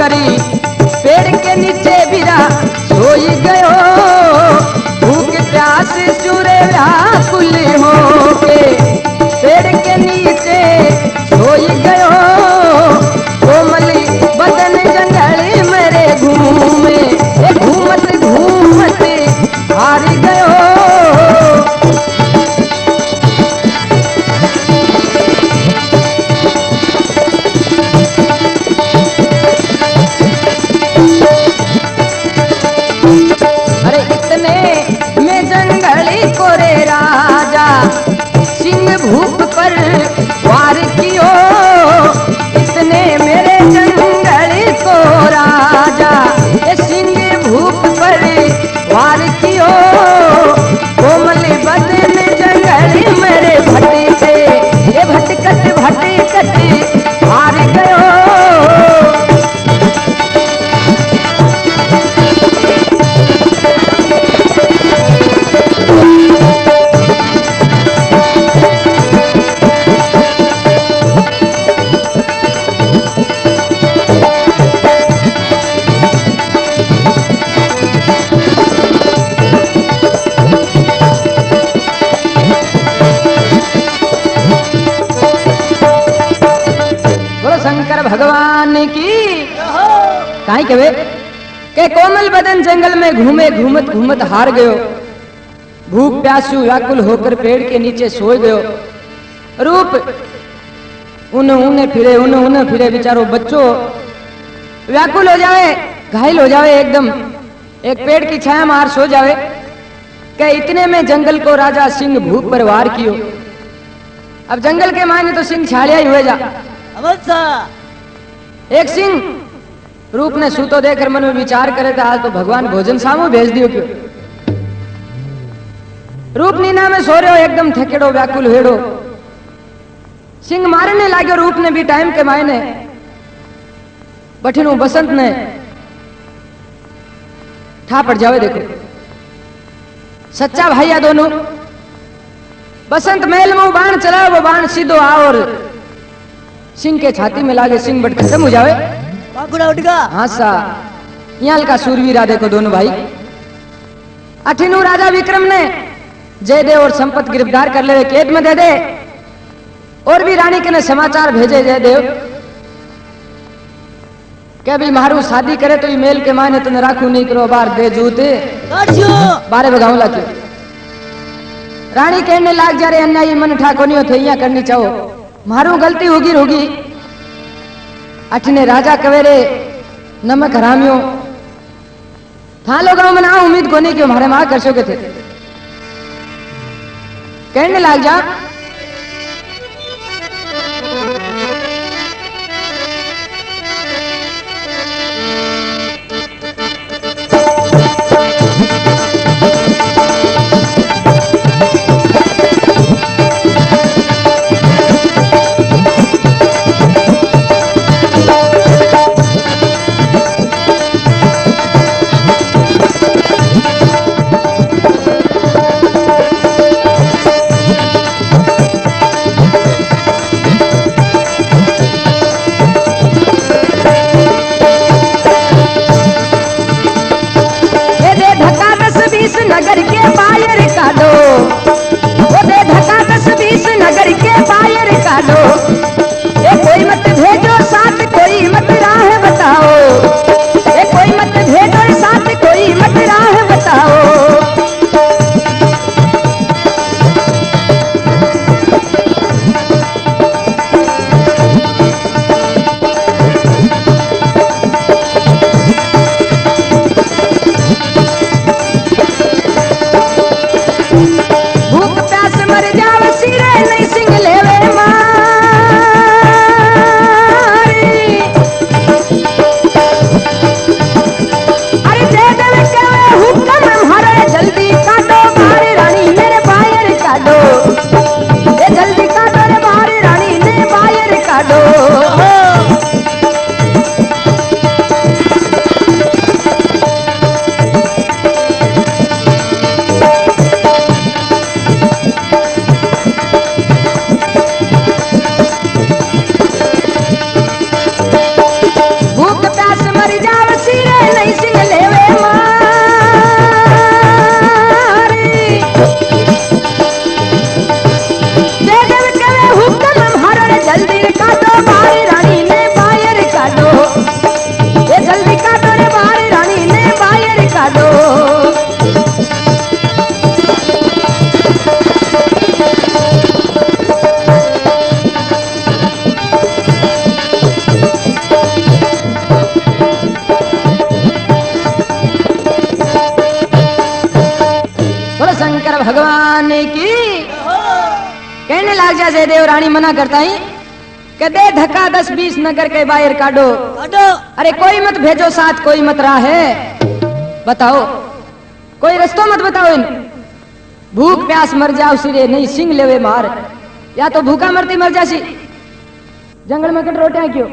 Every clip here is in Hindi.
कोमरी पेड़ के नीचे बिरा सोई गयो भूख प्यास चूरे व्याकुल हो के पेड़ के नीचे सोई गयो कोमली बदन जंगली मेरे घूमे घूमत घूमत हार गयो। अरे इतने में जंगली कोरे राजा सिंह भूप पर वार कियो इतने मेरे जंगली को राजा सिंह भूप पर वार कियो कोमल बदन जंगली मेरे भटके ये भटकत भटकत हार गयो। शंकर भगवान की काई कहे के कोमल बदन जंगल में घूमे घूमत घूमत हार गयो भूख प्यासू व्याकुल होकर पेड़ के नीचे सोए गयो रूप उन्हें फिरे बेचारो बच्चों व्याकुल हो जावे घायल हो जावे एकदम एक पेड़ की छाया में हार सो जावे के इतने में जंगल को राजा सिंह भूख पर वार कियो। अब जंगल के मायने तो सिंह छाड़िया ही हुए जा एक सिंह रूप ने सूतो देकर मन में विचार करे था आज तो भगवान भोजन सामू भेज दियो क्यों। रूप नीना में सो रहे हो एकदम थकेड़ो व्याकुल हेड़ो सिंह मारने लागो रूप ने भी टाइम के मायने बठिनु बसंत ने ठा पड़ जावे देखो सच्चा भाई दोनों बसंत महल में बाण चलाओ वो बाण सीधो आओ और सिंह के छाती में लागे सिंह बट खत्म हो जावे हाँ सा यहाँ का सूरवीरा देखो दोनों भाई अठिनु राजा विक्रम ने जयदेव और संपत गिरफ्तार कर ले कैद में दे दे और भी रानी के ने समाचार भेजे जयदेव क्या भी मारू शादी करे तो ये मेल के मायने तने राखू नहीं करो बार दे जूते बारे बगाऊ लाके रानी कहने लाग जा रहे अन्यायी मन ठाको नहीं थे यहाँ करनी चाहो मारू गलती होगी अठने राजा कवेरे नमक हरामियो था लोग मना उम्मीद को नहीं कि हमारे मां कर सके थे कहने लाग जा की कहने लाग जा जयदेव रानी मना करता ही कि दे धक्का 10-20 नगर के बाहर काटो। अरे कोई मत भेजो साथ, कोई मत राह है, बताओ कोई रस्तो मत बताओ। इन भूख प्यास मर जाओ सिरे नहीं सिंह लेवे मार, या तो भूखा मरती मर जासी जंगल में कट रोटियां क्यों,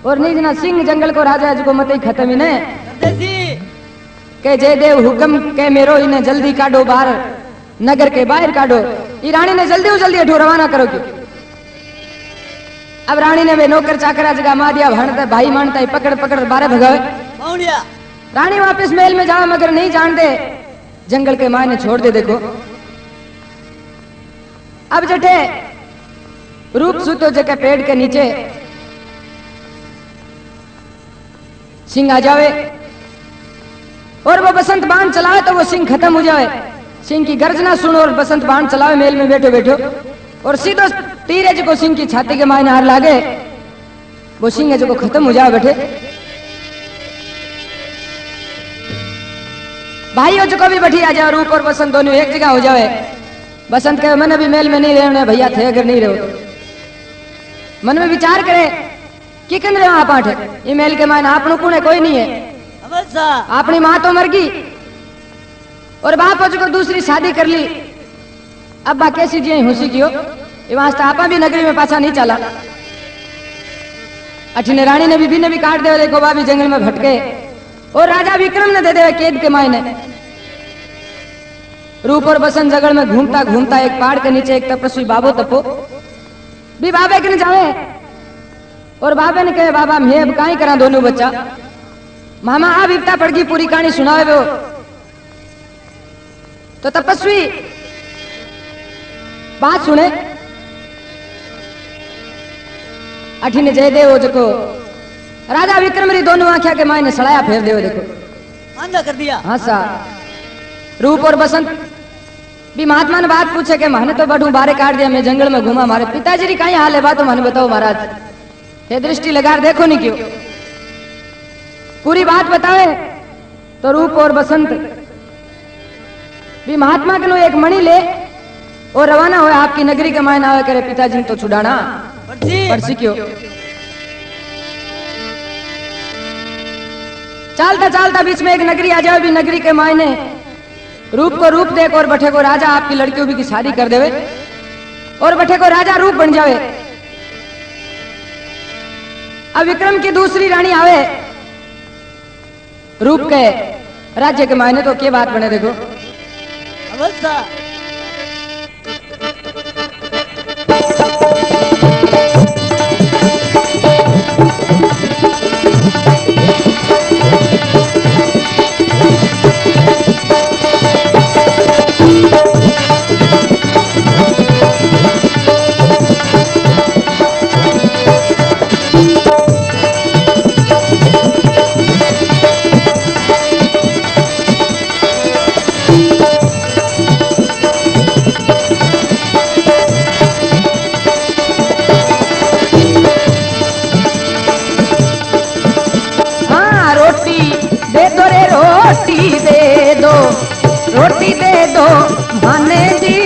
और नहीं जना सिंह जंगल को राजा को मत ही खत्म इन्हें के जयदेव हुक्म के मेरो इन्हें जल्दी काटो बाहर, नगर के बाहर काटो। ये रानी ने जल्दी अठो रवाना करो क्यों। अब रानी ने वे नौकर चाकरा जगह मा दिया, भाणता भाई मानता है पकड़ पकड़ बारह भगावे। रानी वापस महल में जाओ मगर नहीं जानते जंगल के मायने छोड़ दे। देखो अब जटे रूप सुतो जगह पेड़ के नीचे सिंह आ जावे और वो बसंत बाण चलावे तो वो सिंह खत्म हो जावे। सिंह की गर्जना सुनो और बसंत बाण चलावे मेल में बैठो बैठो और सीधो तीरे जो सिंह की छाती के मायने हार लागे, वो सिंह है जो खत्म हो जाए बैठे। भाइयों जो को भी बैठी आ जाओ, रूप और बसंत दोनों एक जगह हो जाए। बसंत कहे मन अभी मेल में नहीं रहने भैया थे, अगर नहीं रहो मन में विचार करे कि किन रहे आप आठ ये मेल के मायने आप कुणे कोई नहीं है। अपनी माँ तो मर गई और बाप को दूसरी शादी कर ली, अब बा कैसी जी हुसी की हो ये वास्ते आपा भी नगरी में पाछा नहीं चला। अठिने रानी ने भी काट दे, देखो बा भी जंगल में भटके और राजा विक्रम ने दे दे कैद के मायने। रूप और बसंत जंगल में घूमता घूमता एक पहाड़ के नीचे एक तपस्वी बाबो तपो भी बाबे के न जावे और बाबे ने कहे बाबा मैं अब काई करा दोनों बच्चा। मामा आ विपता पड़ गई, पूरी कहानी सुनावे वो। तो तपस्वी बात सुने। अठिने जयदेव जको राजा विक्रम री दोनों आंखिया के मायने सड़ाया फेर देव, देखो अंधा कर दिया। हाँ सा रूप और बसंत भी महात्मा ने बात पूछे कि माने तो बढ़ू बारे काट दिया, मैं जंगल में घूमा, मारे पिताजी री कहीं हाल है बात तो माने बताओ महाराज, ये दृष्टि लगा देखो नहीं क्यों पूरी बात बतावे। तो रूप और बसंत भी महात्मा के लो एक मणि ले और रवाना हुए आपकी नगरी के मायने आवे करे पिताजी तो छुड़ाना पड़सी क्यों। चलता चलता बीच में एक नगरी आ जाए, भी नगरी के मायने रूप को रूप देख और बठे को राजा आपकी लड़कियों भी की शादी कर देवे और बठे को राजा रूप बन जावे। अब विक्रम की दूसरी रानी आवे रूप के राज्य के मायने, तो क्या बात बने देखो। रोटी दे दो माने जी,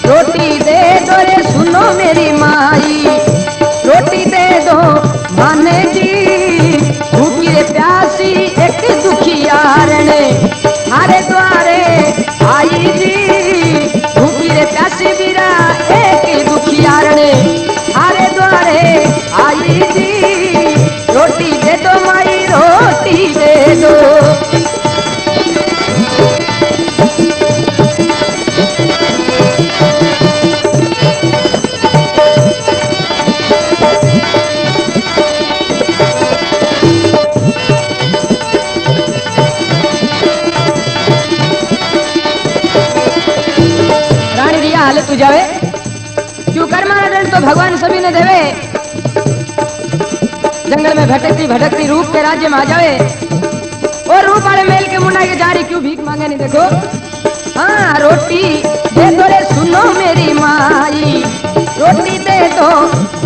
रोटी दे दो रे सुनो मेरी माई, रोटी दे दो माने जी, भूखी रे प्यासी एक दुखियारने हारे द्वारे आई जी, भूखी रे प्यासी बीरा एक दुखियारने हारे द्वारे आई जी, रोटी दे दो माई रोटी दे दो। तू जावे क्यों कर्माना दंड तो भगवान सभी ने देवे। जंगल में भटकती भटकती रूप के राज्य में आ जावे और रूप वाले मेल के मुंडा के जारी क्यों भीख मांगे नहीं देखो। हाँ रोटी दे दो रे सुनो मेरी माई, रोटी दे दो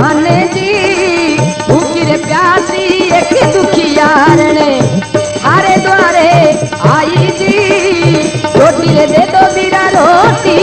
माने जी, भूखी रे प्यासी एक दुखियारने हारे द्वारे आई जी, रोटी रे दे दो बीरा रोटी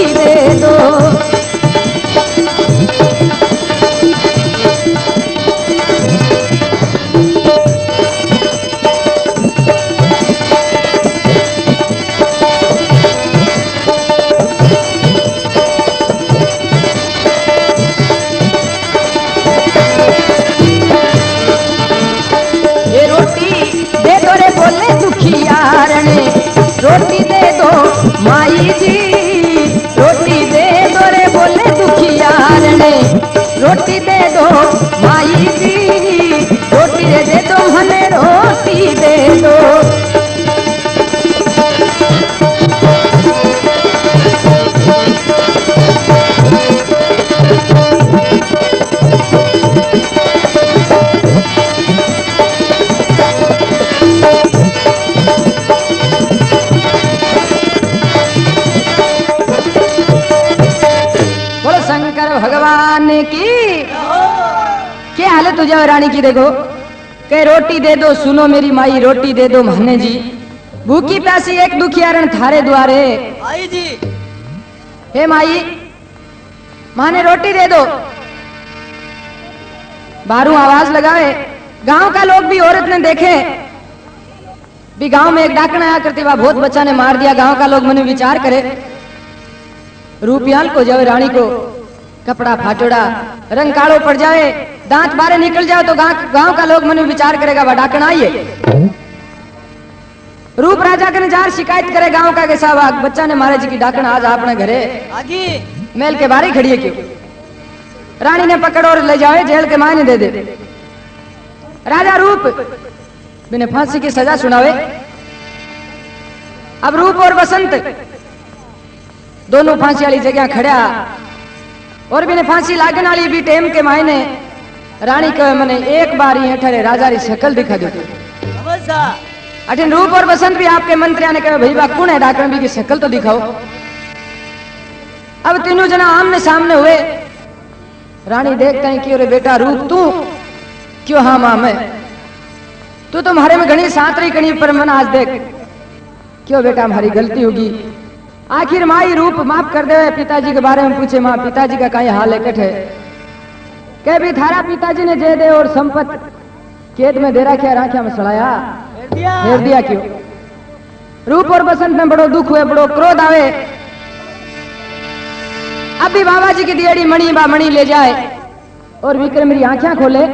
रोटी दे दो माई जी, रोटी दे दो मने रोटी दे दो। बोलो शंकर भगवान की। क्या हालत हो जाओ रानी की, देखो के रोटी दे दो सुनो मेरी माई, रोटी दे दो माने जी, भूखी प्यासी एक दुखियारण थारे द्वारे। आई जी हे माई माने रोटी दे दो। बारू आवाज लगावे, गांव का लोग भी औरत ने देखे भी गांव में एक डाकण आया करती, वह बहुत बच्चा ने मार दिया। गांव का लोग मने विचार करे, रूपियाल को जावे रानी को कपड़ा फाटोड़ा, रंग कालो पड़ जाए, दांत बारे निकल जाए तो गांव का लोग मने विचार करेगा वह डाकण आई है। रूप राजा के नजार शिकायत करे गांव का, कैसा बच्चा ने मारे जी की डाकण आज अपने घरे आगे मेल के बारे खड़ी है क्यों। रानी ने पकड़ और ले जाए जेल के मायने दे दे। राजा रूप बिने फांसी की सजा सुनावे। अब रूप और बसंत दोनों फांसी वाली जगह खड़ा और बिने फांसी लागन वाली भी टेम के मायने रानी कहे मने एक बार ही ठहरे राजा री शक्ल दिखा दो। अठिन रूप और बसंत भी आपके मंत्रिया ने कहे भाई बा कौन है डाकण भी की शक्ल तो दिखाओ। अब तीनों जना आमने सामने हुए। रानी देखते हैं कि अरे बेटा रूप तू क्यों, हाँ मां मैं, तू तुम्हारे में घनी सातरी कणी पर मन आज देख क्यों बेटा हमारी गलती होगी। आखिर माई रूप माफ कर दे। पिताजी के बारे में पूछे, मां पिताजी का कहीं हाल एकट है, कह भी थारा पिताजी ने जे दे और संपत खेत में दे रखा, राखिया में सड़ाया फेर दिया क्यों। रूप और बसंत में बड़ो दुख हुए, बड़ो क्रोध आवे। अभी बाबा जी की दियड़ी मणि बा मणि ले जाए और विक्रम मेरी आंखें खोले।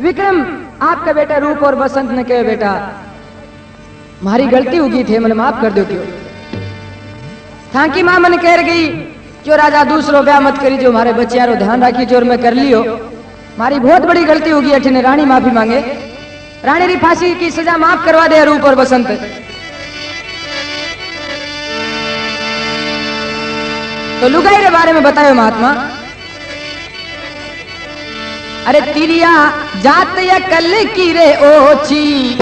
विक्रम आपका बेटा रूप और बसंत ने कहे बेटा मारी गलती होगी थे, मन माफ कर दो क्यों। थाकी मां मन कह गई क्यों राजा दूसरो ब्याह मत करी, जो हमारे बच्चियारो ध्यान राखी जो मैं कर लियो, मारी बहुत बड़ी गलती होगी। अठने रानी माफी मांगे, रानी री फांसी की सजा माफ करवा दे रूप और बसंत। तो लुगाई रे बारे में बतायो महात्मा, अरे तिरिया जात या कल की रे ओछी,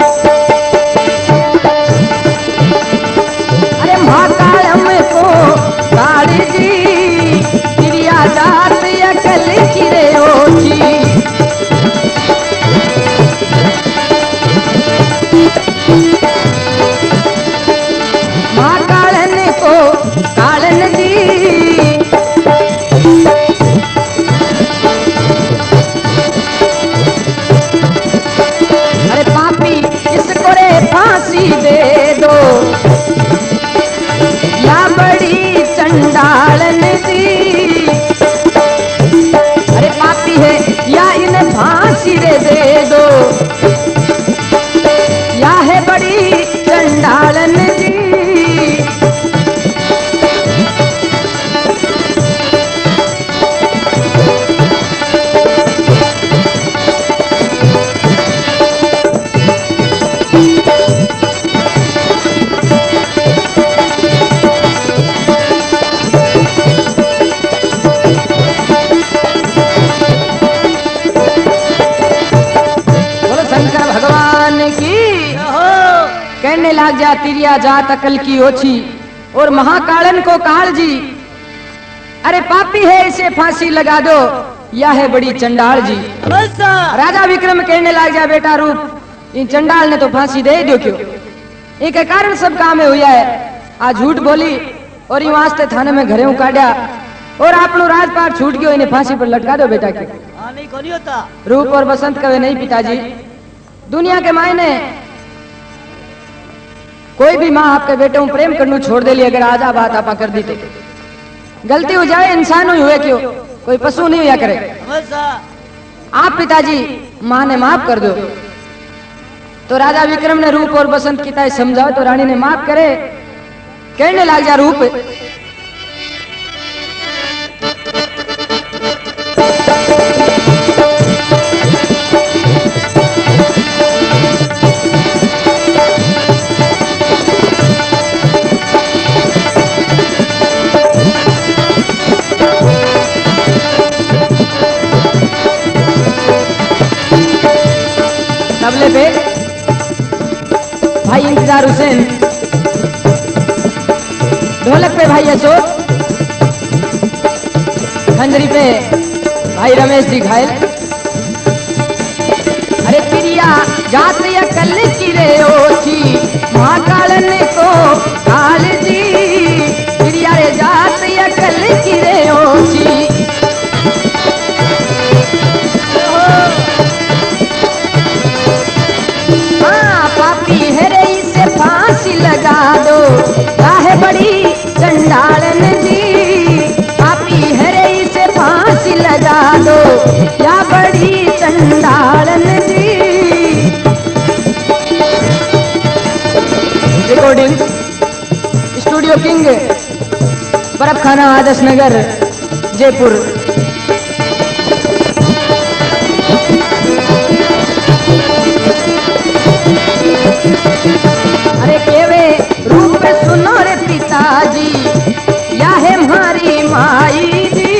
अरे महाकाल हमको काली जी, तिरिया जात या कल की रे ओछी। महाकालन को कालन जी, अरे पापी इसको रे फांसी दे दो, या बड़ी चंडालन जी, अरे पापी है या इन्हें फांसी दे दो, या है बड़ी चंडालन जी। कहने लाग जा तिरिया जात अकल की ओछी और महाकालन को काल जी, अरे पापी है इसे फांसी लगा दो, या है बड़ी चंडाल जी। राजा विक्रम कहने लाग जा बेटा रूप इन चंडाल ने तो फांसी दे दो क्यों, एक कारण सब काम में हुआ है। आज झूठ बोली और ये वास्ते थाने में घरे काटा और आपनो राजपाट छूट गयो, इन्हें फांसी पर लटका दो बेटा क्यों। नहीं कोनी होता। रूप और बसंत कहे नहीं पिताजी, दुनिया के मायने कोई भी माँ आपके बेटे को प्रेम करना छोड़ दे ली, अगर आजा बात आपा कर दी तो गलती हो जाए इंसान ही हुए क्यों, कोई पशु नहीं हुआ करे। आप पिताजी माँ ने माफ कर दो। तो राजा विक्रम ने रूप और बसंत की ताई समझाओ तो रानी ने माफ करे। कहने लग जा रूप इंतजार हुसैन, ढोलक पे भाई अशोक, खंजरी पे भाई रमेश जी घायल। अरे प्रिया जात अकल की रे ओछी महाकालन को काल जी, प्रिया रे जात अकल की रे ओछी। हाँ पापी है रे इसे फांसी लगा दो, काहे बड़ी चंडालन जी, पापी है रे इसे फांसी लगा दो, या बड़ी चंडालन जी। रिकॉर्डिंग स्टूडियो किंग, बर्फ खाना, आदर्श नगर, जयपुर। अरे केवे रूप सुनो रे पिताजी, या है हमारी माई जी,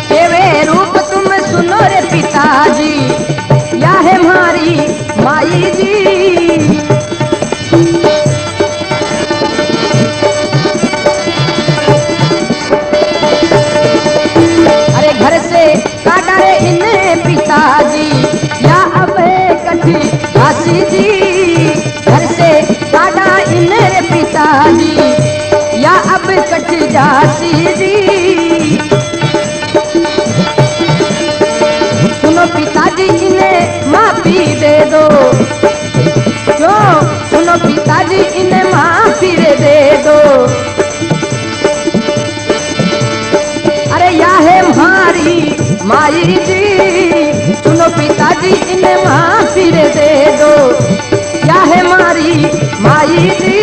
केवे रूप तुम सुनो रे पिताजी, या है हमारी माई जी। अरे घर से काटा रे इन्हें पिताजी, या अब कठी काशी जी, घर से काटा इन्हें रे पिताजी, या अब कठी जासी जी। सुनो पिताजी इन्हें माफी दे दो, क्यों सुनो पिताजी इन्हें माफी दे दो। अरे या है हमारी माई जी, सुनो पिताजी इन्हें माफी दे दो, या है हमारी माई जी।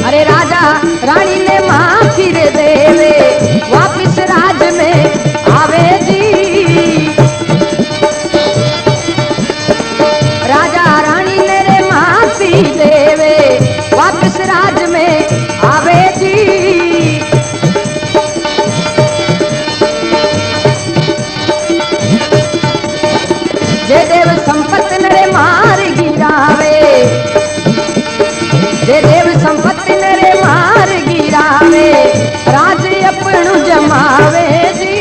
अरे राजा रानी ने माफी दे देवे, वापिस राज में आवे जी, राजा रानी ने रे माफी देवे, वापिस राज में आवे जी। जय देव संपत्ति नरे मार गिरावे, जय देव संपत्ति नरे मार गिरावे, राज अपनु जमावे जी,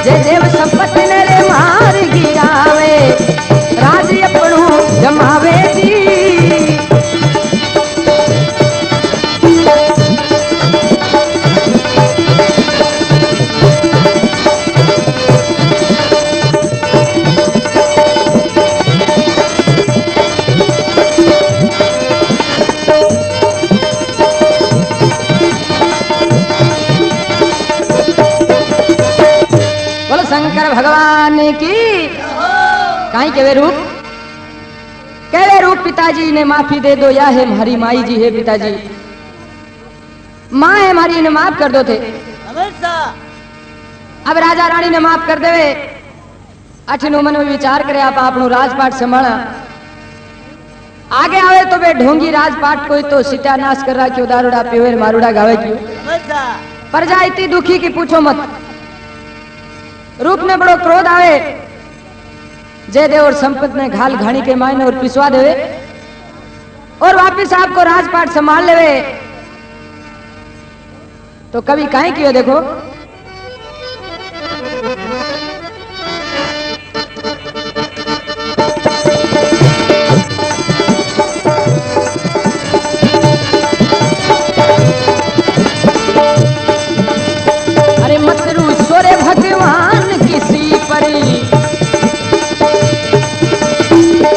जय देव संपत्ति नरे मार गिरावे, राज अपनु जमावे जी। शंकर भगवान की काई केवे रूप पिताजी ने माफी दे दो, या है हमारी माई जी, है पिताजी माँ है हमारी ने माफ कर दो थे। अब राजा रानी ने माफ कर देवे, अठनो मन में विचार करे आप आपनो राजपाट संभाला, आगे आवे तो वे ढोंगी राजपाट कोई तो सत्यानाश कर रहा, क्यों दारूड़ा पीवे मारूड़ा गावे क्यों, प्रजा इतनी दुखी की पूछो मत। रूप ने बड़ो क्रोध आवे, जयदेव और संपत ने घाल घाणी के मायने और पिसवा देवे, और वापिस आपको राजपाट संभाल लेवे। तो कभी काहे कियो देखो, अरे मत रू सोरे भगवान किसी परी,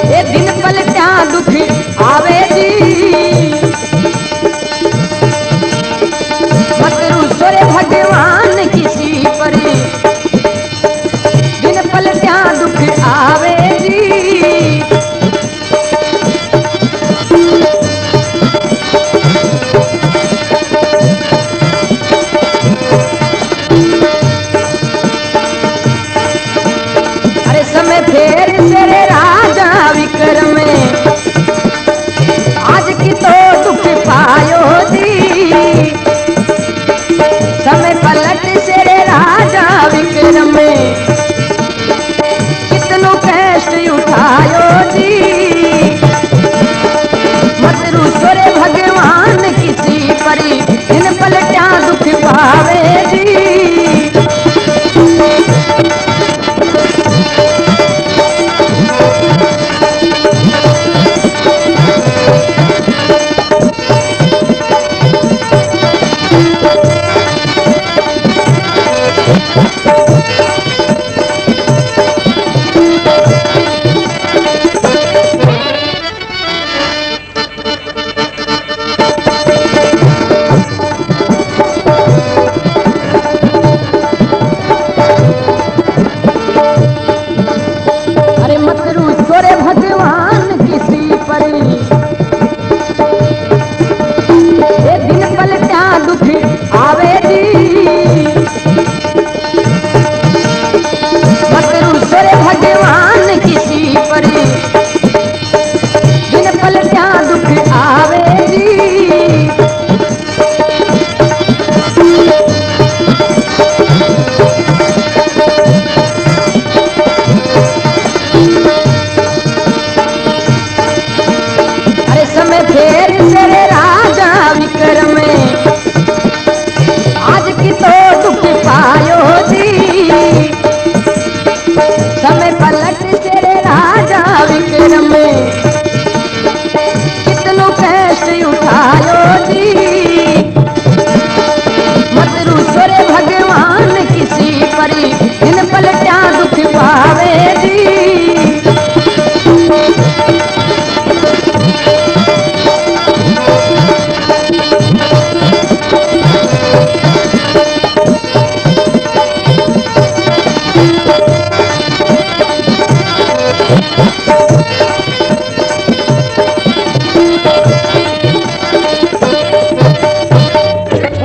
ये दिन पलटा दुख आवे जी, मत रू सोरे भगवान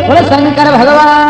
बोले शंकर भगवान